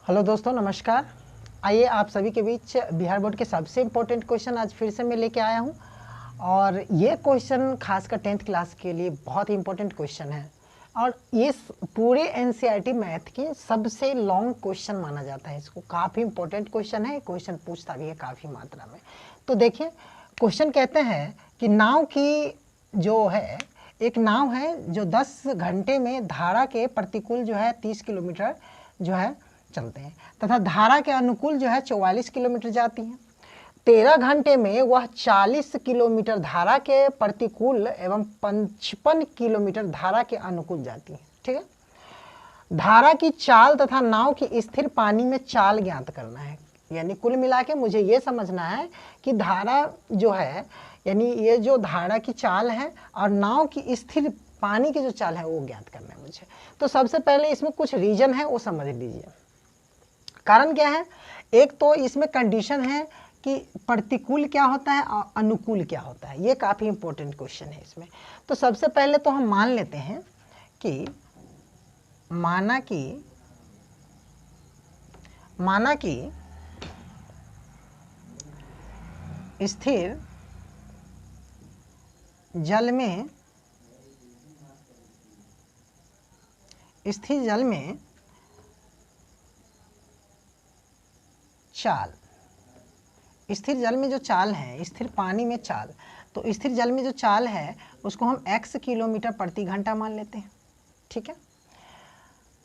Hello दोस्तों, नमस्कार। आइए आप सभी के बीच बिहार बोर्ड के सबसे इम्पोर्टेंट क्वेश्चन आज फिर से मैं लेके आया हूँ। और ये क्वेश्चन खासकर 10th क्लास के लिए बहुत ही इम्पोर्टेंट क्वेश्चन है और ये पूरे एनसीईआरटी मैथ के सबसे लॉन्ग क्वेश्चन माना जाता है। इसको काफ़ी इम्पोर्टेंट क्वेश्चन है, क्वेश्चन पूछता भी है काफ़ी मात्रा में। तो देखिए, क्वेश्चन कहते हैं कि नाव की जो है, एक नाव है जो 10 घंटे में धारा के प्रतिकूल जो है 30 किलोमीटर जो है चलते हैं तथा धारा के अनुकूल जो है 44 किलोमीटर जाती हैं। 13 घंटे में वह 40 किलोमीटर धारा के प्रतिकूल एवं 55 किलोमीटर धारा के अनुकूल जाती है। ठीक है। धारा की चाल तथा नाव की स्थिर पानी में चाल ज्ञात करना है। यानी कुल मिला के मुझे ये समझना है कि धारा जो है, यानी ये जो धारा की चाल है और नाव की स्थिर पानी की जो चाल है वो ज्ञात करना है मुझे। तो सबसे पहले इसमें कुछ रीजन है वो समझ लीजिए। कारण क्या है, एक तो इसमें कंडीशन है कि प्रतिकूल क्या होता है और अनुकूल क्या होता है। ये काफ़ी इंपॉर्टेंट क्वेश्चन है इसमें। तो सबसे पहले तो हम मान लेते हैं कि माना कि स्थिर जल में चाल, स्थिर जल में जो चाल है, स्थिर पानी में चाल, तो स्थिर जल में जो चाल है उसको हम x किलोमीटर प्रति घंटा मान लेते हैं। ठीक है,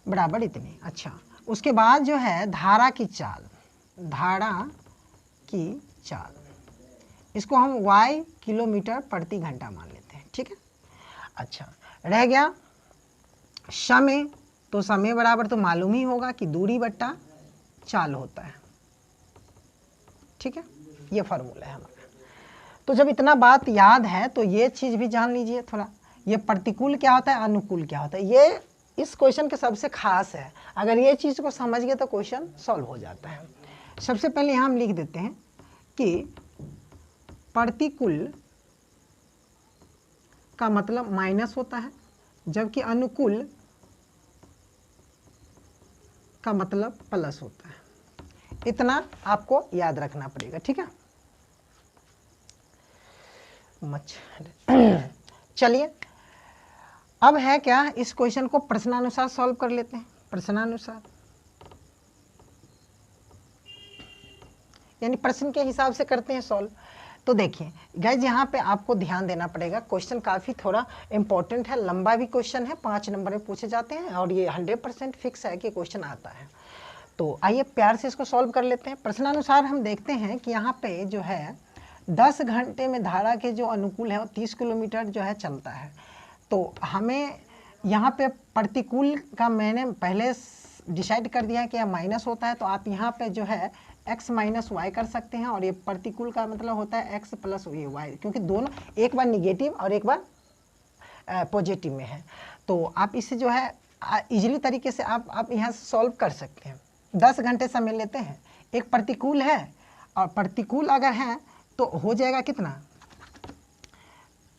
बराबर इतनी। अच्छा, उसके बाद जो है धारा की चाल, इसको हम y किलोमीटर प्रति घंटा मान लेते हैं। ठीक है। अच्छा, रह गया समय। तो समय बराबर तो मालूम ही होगा कि दूरी बट्टा चाल होता है। ठीक है, ये फार्मूला है हमारा। तो जब इतना बात याद है तो ये चीज़ भी जान लीजिए थोड़ा, ये प्रतिकूल क्या होता है, अनुकूल क्या होता है। ये इस क्वेश्चन के सबसे खास है। अगर ये चीज़ को समझ गए तो क्वेश्चन सॉल्व हो जाता है। सबसे पहले यहाँ हम लिख देते हैं कि प्रतिकूल का मतलब माइनस होता है, जबकि अनुकूल का मतलब प्लस होता है। इतना आपको याद रखना पड़ेगा। ठीक है। चलिए, अब है क्या, इस क्वेश्चन को प्रश्नानुसार सॉल्व कर लेते हैं। प्रश्नानुसार यानी प्रश्न के हिसाब से करते हैं सॉल्व। तो देखिए गाइस, यहाँ पे आपको ध्यान देना पड़ेगा। क्वेश्चन काफ़ी थोड़ा इंपॉर्टेंट है, लंबा भी क्वेश्चन है, 5 नंबर में पूछे जाते हैं और ये 100% फिक्स है कि क्वेश्चन आता है। तो आइए प्यार से इसको सॉल्व कर लेते हैं। प्रश्नानुसार हम देखते हैं कि यहाँ पे जो है 10 घंटे में धारा के जो अनुकूल है वो 30 किलोमीटर जो है चलता है। तो हमें यहाँ पे प्रतिकूल का मैंने पहले डिसाइड कर दिया है कि यह माइनस होता है, तो आप यहाँ पे जो है x माइनस वाई कर सकते हैं। और ये प्रतिकूल का मतलब होता है x प्लस वाई, क्योंकि दोनों एक बार निगेटिव और एक बार पॉजिटिव में है। तो आप इसे जो है इजीली तरीके से आप यहाँ से सॉल्व कर सकते हैं। 10 घंटे समय लेते हैं, एक प्रतिकूल है और प्रतिकूल अगर है तो हो जाएगा कितना,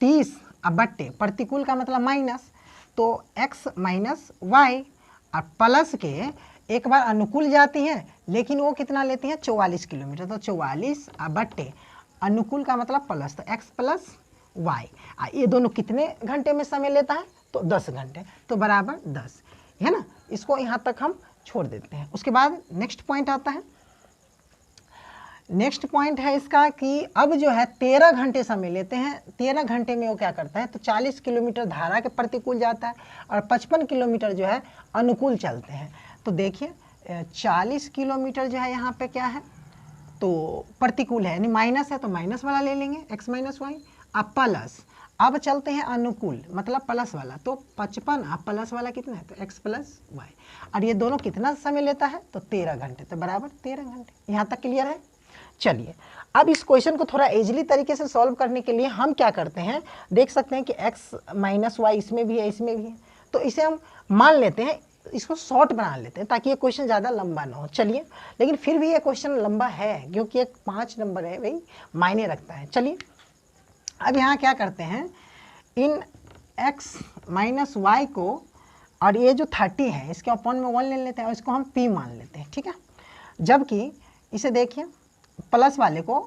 30 बट्टे प्रतिकूल का मतलब माइनस, तो x माइनस वाई। और प्लस के एक बार अनुकूल जाती हैं लेकिन वो कितना लेती हैं, 44 किलोमीटर। तो 44 बट्टे अनुकूल का मतलब प्लस, तो x प्लस वाई। ये दोनों कितने घंटे में समय लेता है, तो 10 घंटे, तो बराबर 10 है ना। इसको यहाँ तक हम छोड़ देते हैं। उसके बाद नेक्स्ट पॉइंट आता है। नेक्स्ट पॉइंट है इसका कि अब जो है 13 घंटे समय लेते हैं। 13 घंटे में वो क्या करता है, तो 40 किलोमीटर धारा के प्रतिकूल जाता है और 55 किलोमीटर जो है अनुकूल चलते हैं। तो देखिए 40 किलोमीटर जो है यहाँ पे क्या है, तो प्रतिकूल है यानी माइनस है, तो माइनस वाला ले लेंगे x माइनस वाई। अब प्लस, अब चलते हैं अनुकूल मतलब प्लस वाला, तो 55 अब प्लस वाला कितना है, तो x प्लस वाई। और ये दोनों कितना समय लेता है, तो 13 घंटे, तो बराबर 13 घंटे। यहाँ तक क्लियर है। चलिए, अब इस क्वेश्चन को थोड़ा इजीली तरीके से सॉल्व करने के लिए हम क्या करते हैं, देख सकते हैं कि x माइनस वाई इसमें भी है, इसमें भी है, तो इसे हम मान लेते हैं, इसको शॉर्ट बना लेते हैं ताकि ये क्वेश्चन ज़्यादा लंबा ना हो। चलिए, लेकिन फिर भी ये क्वेश्चन लंबा है क्योंकि एक 5 नंबर है भाई, मायने रखता है। चलिए, अब यहाँ क्या करते हैं, इन x माइनस वाई को और ये जो 30 है इसके अपॉन में 1 ले लेते हैं और इसको हम p मान लेते हैं, ठीक है। जबकि इसे देखिए प्लस वाले को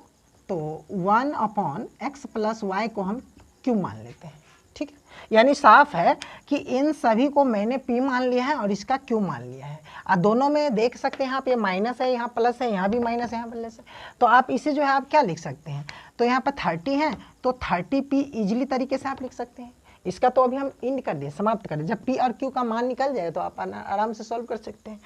तो 1/x + y को हम q मान लेते हैं, ठीक है। यानी साफ है कि इन सभी को मैंने p मान लिया है और इसका q मान लिया है। और दोनों में देख सकते हैं यहाँ पे माइनस है, यहाँ प्लस है, यहाँ भी माइनस है, यहाँ प्लस है। तो आप इसे जो है आप क्या लिख सकते हैं, तो यहाँ पर 30 है तो 30p इजीली तरीके से आप लिख सकते हैं। इसका तो अभी हम इंड कर दिए, समाप्त कर दिए। जब p और q का मान निकल जाए तो आप आराम से सॉल्व कर सकते हैं।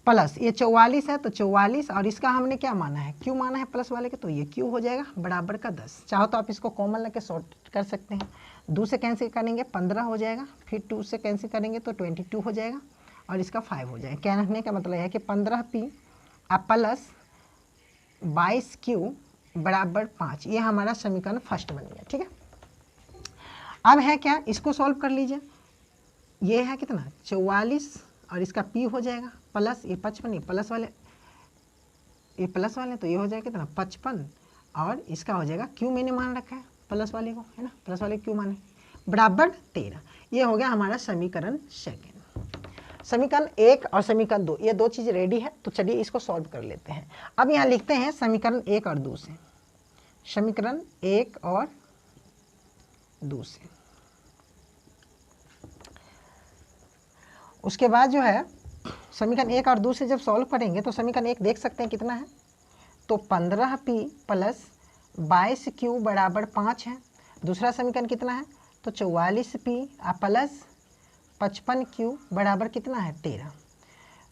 प्लस ये 44 है तो 44 और इसका हमने क्या माना है, q माना है प्लस वाले के, तो ये q हो जाएगा बराबर का 10। चाहो तो आप इसको कॉमन लेके सॉर्ट कर सकते हैं। 2 से कैंसिल करेंगे 15 हो जाएगा, फिर 2 से कैंसिल करेंगे तो 22 हो जाएगा और इसका 5 हो जाएगा। कहने का मतलब है कि 15p प्लस 22q बराबर 5, ये हमारा समीकरण फर्स्ट बन गया, ठीक है। अब है क्या, इसको सॉल्व कर लीजिए। ये है कितना 44 और इसका p हो जाएगा प्लस ये 55, ये प्लस वाले तो ये हो जाएगा कितना 55 और इसका हो जाएगा q मैंने मान रखा है प्लस वाले को, है ना, प्लस वाले q माने बराबर 13। ये हो गया हमारा समीकरण सेकेंड। समीकरण 1 और समीकरण 2 ये दो चीज़ रेडी है, तो चलिए इसको सॉल्व कर लेते हैं। अब यहाँ लिखते हैं समीकरण 1 और 2 से, समीकरण 1 और 2 से। उसके बाद जो है समीकरण 1 और 2 से जब सॉल्व करेंगे तो समीकरण 1 देख सकते हैं कितना है, तो 15p प्लस 22q बराबर 5 है। दूसरा समीकरण कितना है, तो 44p प्लस 55q बराबर कितना है 13।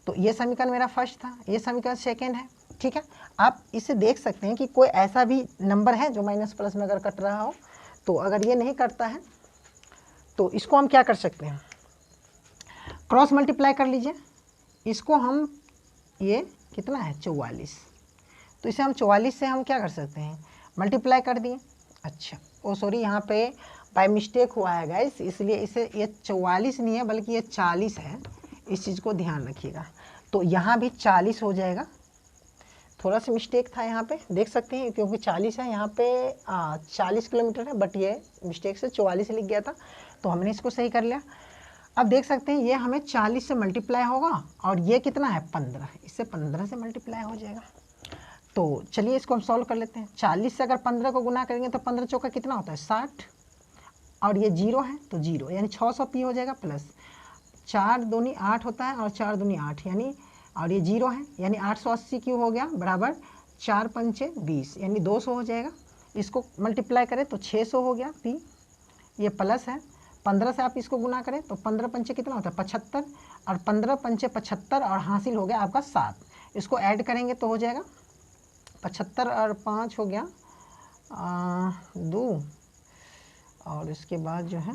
तो ये समीकरण मेरा फर्स्ट था, ये समीकरण सेकेंड है, ठीक है। आप इसे देख सकते हैं कि कोई ऐसा भी नंबर है जो माइनस प्लस में अगर कट रहा हो, तो अगर ये नहीं करता है तो इसको हम क्या कर सकते हैं, क्रॉस मल्टीप्लाई कर लीजिए। इसको हम ये कितना है 44, तो इसे हम 44 से हम क्या कर सकते हैं मल्टीप्लाई कर दिए। अच्छा ओ सॉरी, यहाँ पे बाय मिस्टेक हुआ है गाइस, इसलिए इसे ये 44 नहीं है बल्कि ये 40 है, इस चीज़ को ध्यान रखिएगा। तो यहाँ भी 40 हो जाएगा, थोड़ा सा मिस्टेक था यहाँ पे, देख सकते हैं क्योंकि 40 है यहाँ पे 40 किलोमीटर है, बट ये मिस्टेक से 44 लिख गया था, तो हमने इसको सही कर लिया। अब देख सकते हैं ये हमें 40 से मल्टीप्लाई होगा और ये कितना है 15, इससे 15 से मल्टीप्लाई हो जाएगा। तो चलिए इसको हम सॉल्व कर लेते हैं। 40 से अगर 15 को गुना करेंगे तो 15 चौका कितना होता है 60 और ये 0 है तो 0 यानी 600p हो जाएगा प्लस 4 दूनी 8 होता है और 4 दूनी 8 यानी, और ये 0 है यानी 880q हो गया बराबर 4 पंचे 20 यानी 200 हो जाएगा। इसको मल्टीप्लाई करें तो 600 हो गया p, ये प्लस है 15 से आप इसको गुना करें तो 15 पंचे कितना होता है 75 और 15 पंचे 75 और हासिल हो गया आपका 7। इसको ऐड करेंगे तो हो जाएगा 75 और 5 हो गया 2 और इसके बाद जो है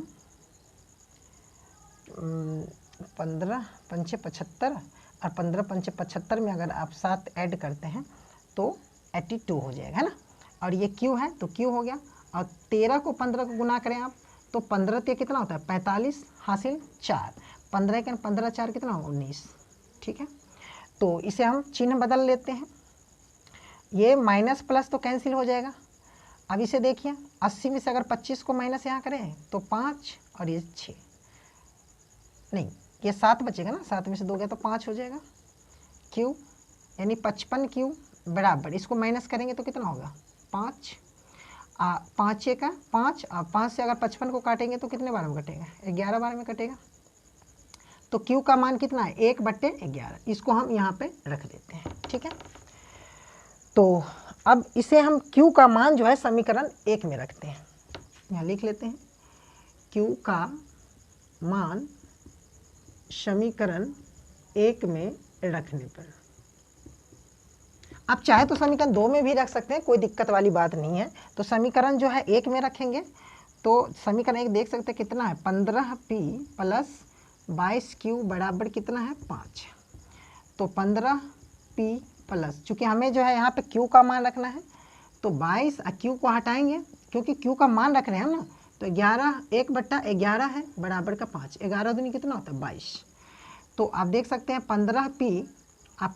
15 पंचे 75 और 15 पंचे 75 में अगर आप 7 ऐड करते हैं तो 82 हो जाएगा, है ना। और ये q है तो q हो गया और 13 को 15 को गुना करें आप तो 15 ते कितना होता है 45 हासिल 4, 15 के 15 4 कितना होगा 19, ठीक है। तो इसे हम चिन्ह बदल लेते हैं, ये माइनस प्लस तो कैंसिल हो जाएगा। अब इसे देखिए 80 में से अगर 25 को माइनस यहाँ करें तो 5 और ये 6 नहीं ये 7 बचेगा ना, 7 में से 2 गया तो 5 हो जाएगा q यानी 55q बराबर, इसको माइनस करेंगे तो कितना होगा 5, 5 का 5 और 5 से अगर 55 को काटेंगे तो कितने बार में कटेगा 11 बार में कटेगा। तो q का मान कितना है 1/11, इसको हम यहाँ पे रख देते हैं, ठीक है। तो अब इसे हम q का मान जो है समीकरण 1 में रखते हैं, यहाँ लिख लेते हैं q का मान समीकरण 1 में रखने पर। आप चाहे तो समीकरण 2 में भी रख सकते हैं, कोई दिक्कत वाली बात नहीं है। तो समीकरण जो है 1 में रखेंगे तो समीकरण 1 देख सकते हैं कितना है 15p प्लस 22q बराबर कितना है 5। तो 15p प्लस, चूँकि हमें जो है यहाँ पे q का मान रखना है तो 22 और q को हटाएंगे क्योंकि q का मान रख रहे हैं ना, तो 11 1/11 है बराबर का 5, 11 दूनी कितना होता है 22। तो आप देख सकते हैं 15p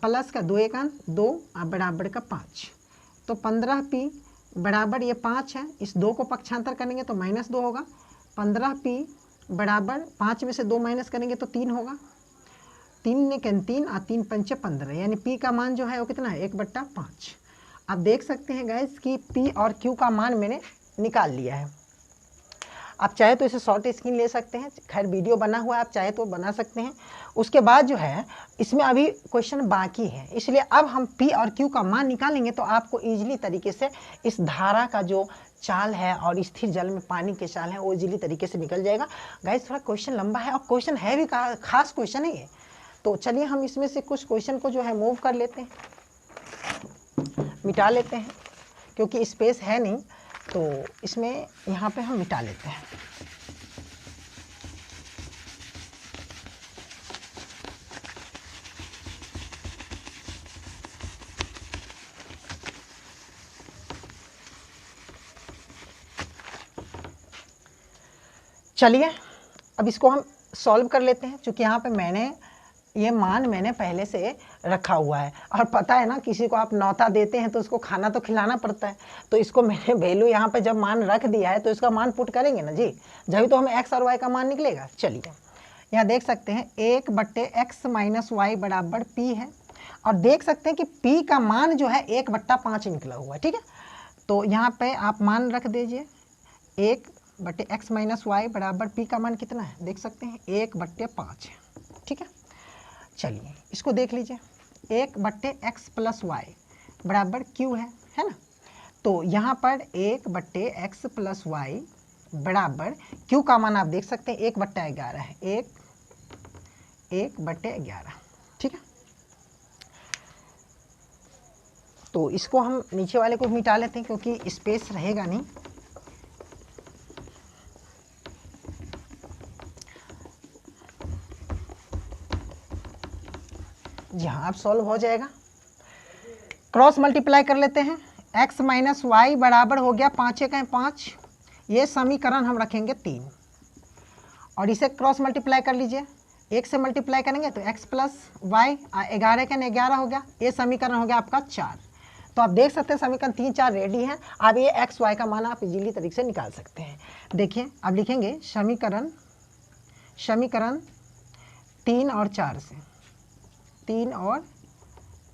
प्लस का 2 1 2 बराबर का 5, तो 15p बराबर ये 5 है, इस 2 को पक्षांतर करेंगे तो -2 होगा, 15p बराबर 5 में से 2 माइनस करेंगे तो 3 होगा, 3 ने 3 और 3 पंचे 15, यानी P का मान जो है वो कितना है 1/5। आप देख सकते हैं गैस कि P और Q का मान मैंने निकाल लिया है। आप चाहे तो इसे शॉर्ट स्क्रीन ले सकते हैं, खैर वीडियो बना हुआ है, आप चाहे तो बना सकते हैं। उसके बाद जो है इसमें अभी क्वेश्चन बाकी है, इसलिए अब हम P और Q का मान निकालेंगे तो आपको ईजिली तरीके से इस धारा का जो चाल है और स्थिर जल में पानी के चाल है वो ईजिली तरीके से निकल जाएगा। गाइस थोड़ा क्वेश्चन लंबा है और क्वेश्चन है भी खास क्वेश्चन है ये, तो चलिए हम इसमें से कुछ क्वेश्चन को जो है मूव कर लेते हैं, मिटा लेते हैं, क्योंकि स्पेस है नहीं तो इसमें यहाँ पे हम मिटा लेते हैं। चलिए अब इसको हम सॉल्व कर लेते हैं, क्योंकि यहाँ पे ये मान मैंने पहले से रखा हुआ है और पता है ना किसी को आप न्योता देते हैं तो उसको खाना तो खिलाना पड़ता है, तो इसको मैंने वैल्यू यहाँ पे जब मान रख दिया है तो इसका मान पुट करेंगे ना जी, जब तो हमें x और y का मान निकलेगा। चलिए यहाँ देख सकते हैं 1/x - y बराबर p है और देख सकते हैं कि p का मान जो है 1/5 निकला हुआ है, ठीक है। तो यहाँ पे आप मान रख दीजिए 1/x - y बराबर p का मान कितना है, देख सकते हैं 1/5 है, ठीक है। चलिए इसको देख लीजिए 1/x + y बराबर q है ना, तो यहाँ पर 1/x + y बराबर q का मान आप देख सकते हैं 1/11 है, 1/11, ठीक है। तो इसको हम नीचे वाले को मिटा लेते हैं क्योंकि स्पेस रहेगा नहीं। जी हाँ अब सॉल्व हो जाएगा। क्रॉस मल्टीप्लाई कर लेते हैं, x - y बराबर हो गया 5 × 5, ये समीकरण हम रखेंगे 3 और इसे क्रॉस मल्टीप्लाई कर लीजिए, 1 से मल्टीप्लाई करेंगे तो x + y 11 × 11 हो गया, ये समीकरण हो गया आपका 4। तो आप देख सकते हैं समीकरण 3 4 रेडी है। अब ये x y का मान आप इजीली तरीके से निकाल सकते हैं। देखिए अब लिखेंगे समीकरण 3 और 4 से, 3 और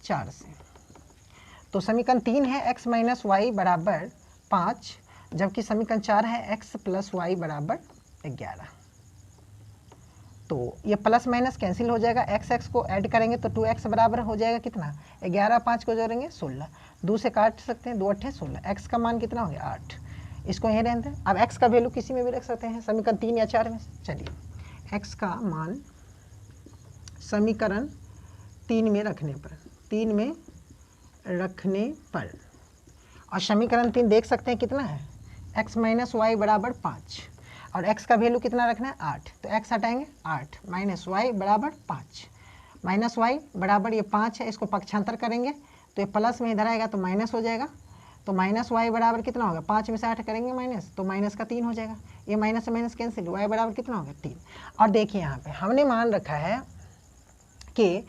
4 से, तो समीकरण 3 है x - y बराबर 5, जबकि समीकरण 4 है x + y बराबर 11। तो ये प्लस माइनस कैंसिल हो जाएगा, x को ऐड करेंगे तो 2x बराबर हो जाएगा कितना 11, 5 को जोड़ेंगे 16, 2 से काट सकते हैं, 2 × 8 16, x का मान कितना हो गया 8, इसको यहीं रहते हैं। अब x का वैल्यू किसी में भी रख सकते हैं, समीकरण 3 या 4 में। चलिए x का मान समीकरण 3 में रखने पर और समीकरण 3 देख सकते हैं कितना है x - y बराबर 5 और x का वैल्यू कितना रखना है 8, तो x हटाएंगे 8 - y बराबर 5, -y बराबर ये 5 है, इसको पक्षांतर करेंगे तो ये प्लस में इधर आएगा तो माइनस हो जाएगा, तो -y बराबर कितना होगा 5 में से 8 करेंगे माइनस तो माइनस का 3 हो जाएगा, ये माइनस से माइनस कैंसिल, y बराबर कितना होगा 3। और देखिए यहाँ पे हमने मान रखा है कि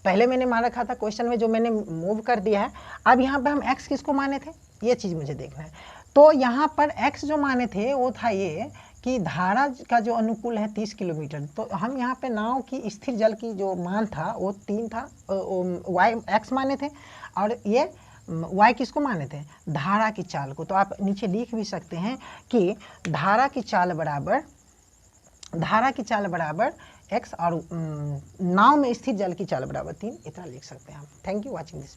पहले मैंने मान रखा था क्वेश्चन में जो मैंने मूव कर दिया है, अब यहाँ पे हम x किसको माने थे ये चीज़ मुझे देखना है। तो यहाँ पर x जो माने थे वो था ये कि धारा का जो अनुकूल है 30 किलोमीटर, तो हम यहाँ पे नाव की स्थिर जल की जो मान था वो 3 था, y x माने थे और ये y किसको माने थे धारा की चाल को। तो आप नीचे लिख भी सकते हैं कि धारा की चाल बराबर x और नाव में स्थिर जल की चाल बराबर 3, इतना लिख सकते हैं हम। Thank you watching this video.